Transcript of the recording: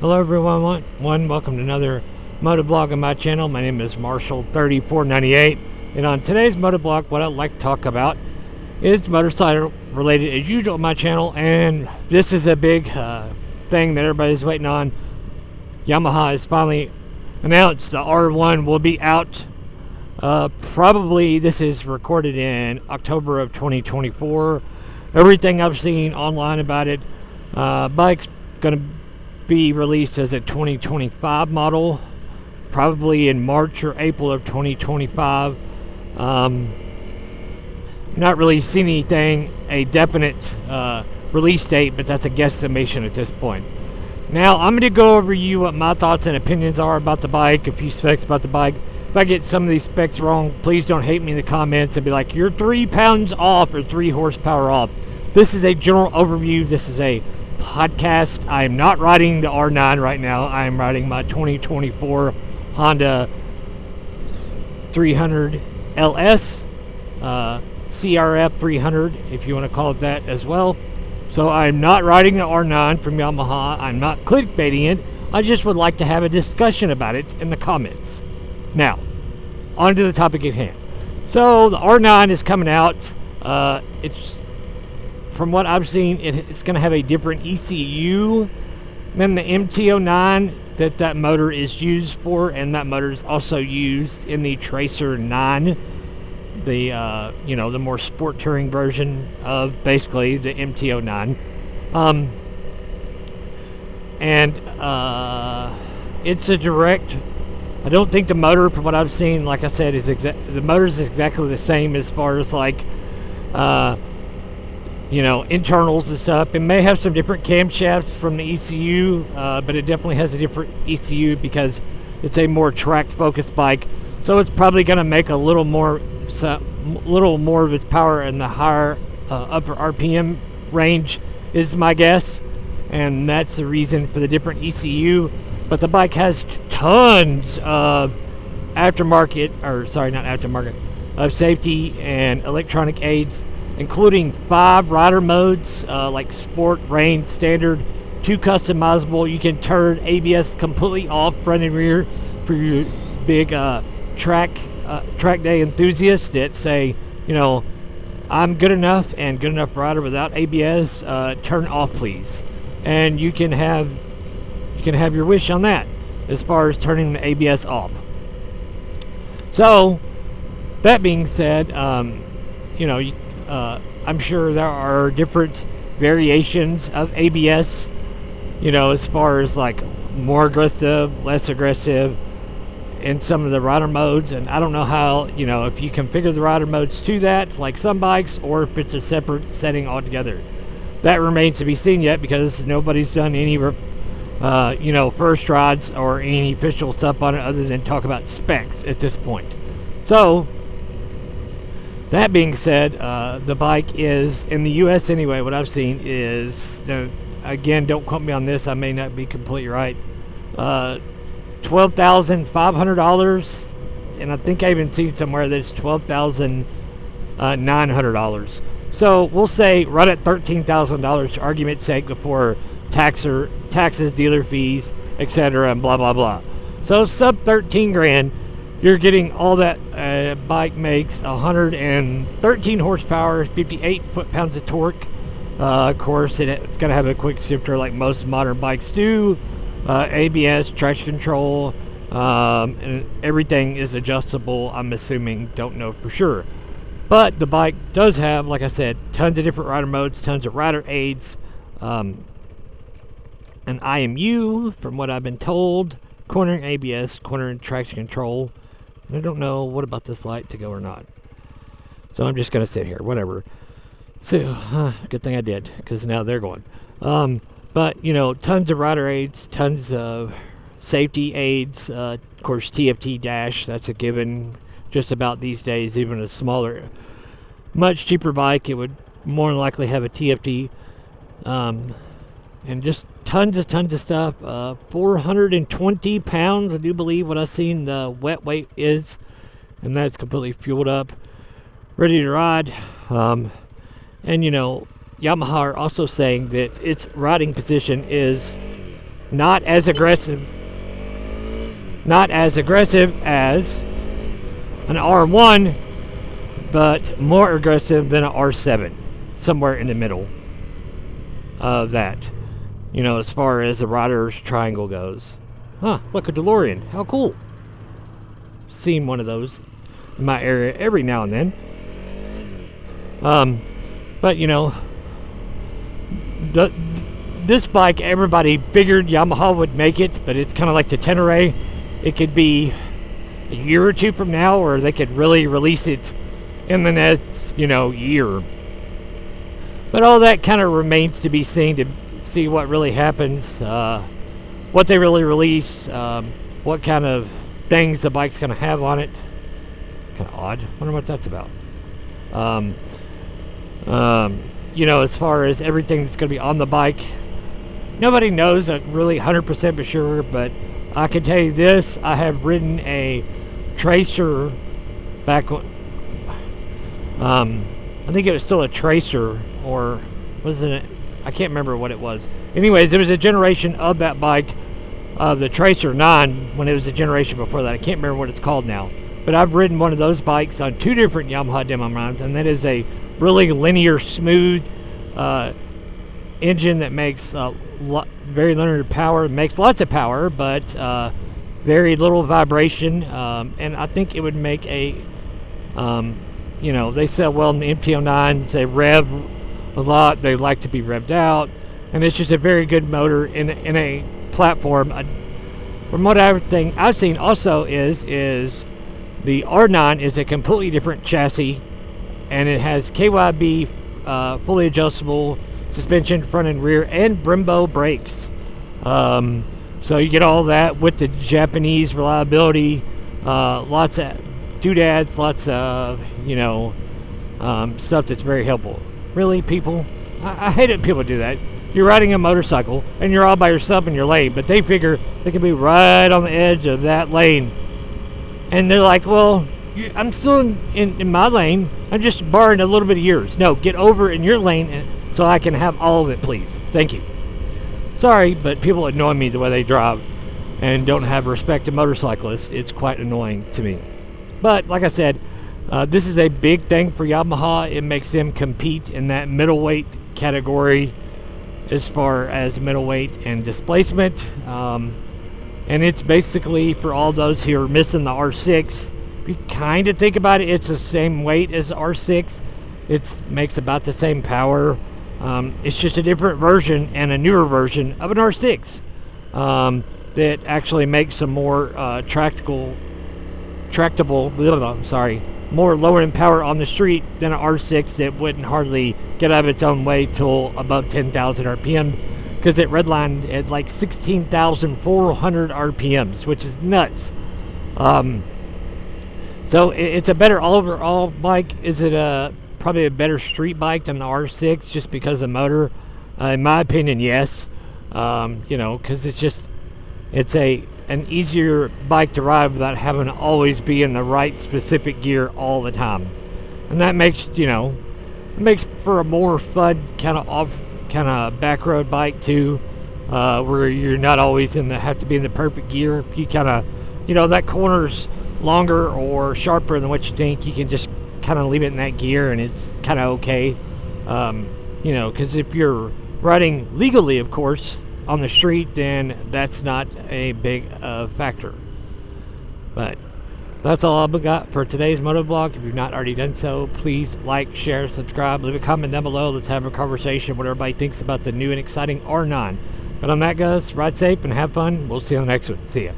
Hello everyone, welcome to another motovlog on my channel. My name is Marshall3498, and on today's motovlog, what I'd like to talk about is motorcycle related as usual on my channel, and this is a big thing that everybody's waiting on. Yamaha has finally announced the R1 will be out. Probably this is recorded in October of 2024. Everything I've seen online about it, bike's gonna be released as a 2025 model, probably in March or April of 2025. Not really seeing anything, a definite release date, but that's a guesstimation at this point. Now, I'm going to go over you what my thoughts and opinions are about the bike, a few specs about the bike. If I get some of these specs wrong, please don't hate me in the comments and be like, you're 3 pounds off or 3 horsepower off. This is a general overview. This is a podcast. I am not riding the R9 right now. I am riding my 2024 Honda 300 LS, CRF 300, if you want to call it that as well. So I'm not riding the R9 from Yamaha. I'm not clickbaiting it. I just would like to have a discussion about it in the comments. Now, on to the topic at hand. So the R9 is coming out. It's, from what I've seen, it's going to have a different ECU than the MT09 that motor is used for, and that motor is also used in the Tracer 9, the the more sport touring version of basically the MT09. It's a direct. I don't think the motor, from what I've seen, like I said, is the motor is exactly the same as far as like internals and stuff. It may have some different camshafts from the ECU, but it definitely has a different ECU because it's a more track focused bike. So it's probably going to make a little more of its power in the higher upper RPM range is my guess, and that's the reason for the different ECU. But the bike has tons of of safety and electronic aids, including 5 rider modes, like Sport, Rain, Standard, 2 customizable. You can turn ABS completely off, front and rear, for your big track day enthusiasts that say, I'm good enough rider without ABS. Turn off, please. And you can have your wish on that as far as turning the ABS off. So that being said, I'm sure there are different variations of ABS, as far as like more aggressive, less aggressive in some of the rider modes. And I don't know how, if you configure the rider modes to that, like some bikes, or if it's a separate setting altogether. That remains to be seen yet, because nobody's done any, first rides or any official stuff on it other than talk about specs at this point. So, that being said, the bike is, in the US anyway, what I've seen is, again, don't quote me on this, I may not be completely right, $12,500, and I think I even seen somewhere that it's $12,900. So we'll say right at $13,000 for argument's sake, before taxes, dealer fees, etc., and blah blah blah. So sub 13 grand. You're getting all that. Bike makes 113 horsepower, 58 foot-pounds of torque. Of course, it's going to have a quick shifter like most modern bikes do. ABS, traction control, and everything is adjustable, I'm assuming. Don't know for sure. But the bike does have, like I said, tons of different rider modes, tons of rider aids, an IMU, from what I've been told, cornering ABS, cornering traction control. I don't know what about this light to go or not. So I'm just going to sit here, whatever. So, good thing I did, because now they're going. But, tons of rider aids, tons of safety aids. Of course, TFT dash, that's a given just about these days. Even a smaller, much cheaper bike, it would more than likely have a TFT. And just tons of stuff. 420 pounds, I do believe what I've seen the wet weight is, and that's completely fueled up, ready to ride. And Yamaha are also saying that its riding position is not as aggressive as an R1, but more aggressive than an R7, somewhere in the middle of that, as far as the rider's triangle goes. Huh, look, a DeLorean. How cool. Seen one of those in my area every now and then. But this bike, everybody figured Yamaha would make it, but it's kind of like the Tenere. It could be a year or two from now, or they could really release it in the next, year. But all that kind of remains to be seen, to see what really happens, what they really release, what kind of things the bike's going to have on it. Kind of odd. Wonder what that's about. As far as everything that's going to be on the bike, nobody knows really 100% for sure, but I can tell you this: I have ridden a Tracer back when, I think it was still a Tracer, or wasn't it? I can't remember what it was. Anyways, it was a generation of that bike, of the Tracer 9, when it was a generation before that. I can't remember what it's called now. But I've ridden one of those bikes on 2 different Yamaha demo mounts, and that is a really linear, smooth engine that makes very limited power. It makes lots of power, but very little vibration. And I think it would make a, they said, well, in the MT-09s, they rev a lot. They like to be revved out. And it's just a very good motor in a platform. From what I've seen also is the R9 is a completely different chassis, and it has KYB fully adjustable suspension, front and rear, and Brembo brakes. So you get all that with the Japanese reliability, lots of doodads, lots of stuff that's very helpful. Really, people, I hate it when people do that. You're riding a motorcycle and you're all by yourself in your lane, but they figure they can be right on the edge of that lane, and they're like, well, I'm still in my lane, I'm just borrowing a little bit of yours. No, get over in your lane so I can have all of it, please. Thank you. Sorry, but people annoy me the way they drive and don't have respect to motorcyclists. It's quite annoying to me. But like I said, this is a big thing for Yamaha. It makes them compete in that middleweight category as far as middleweight and displacement. And it's basically for all those who are missing the R6. If you kind of think about it, it's the same weight as R6. It makes about the same power. It's just a different version and a newer version of an R6 that actually makes some more more lower in power on the street than an R6 that wouldn't hardly get out of its own way till above 10,000 RPM, because it redlined at like 16,400 RPMs, which is nuts. So it's a better overall bike. Is it probably a better street bike than the R6 just because of the motor? In my opinion, yes. Because it's an easier bike to ride without having to always be in the right specific gear all the time, and that makes it makes for a more fun kind of back road bike too, where you're not always have to be in the perfect gear. You kind of that corner's longer or sharper than what you think, you can just kind of leave it in that gear and it's kind of okay. Because if you're riding legally, of course, on the street, then that's not a big factor. But that's all I've got for today's motovlog. If you've not already done so, please like, share, subscribe, leave a comment down below. Let's have a conversation what everybody thinks about the new and exciting R9. But on that, guys, ride safe and have fun. We'll see you on the next one. See ya.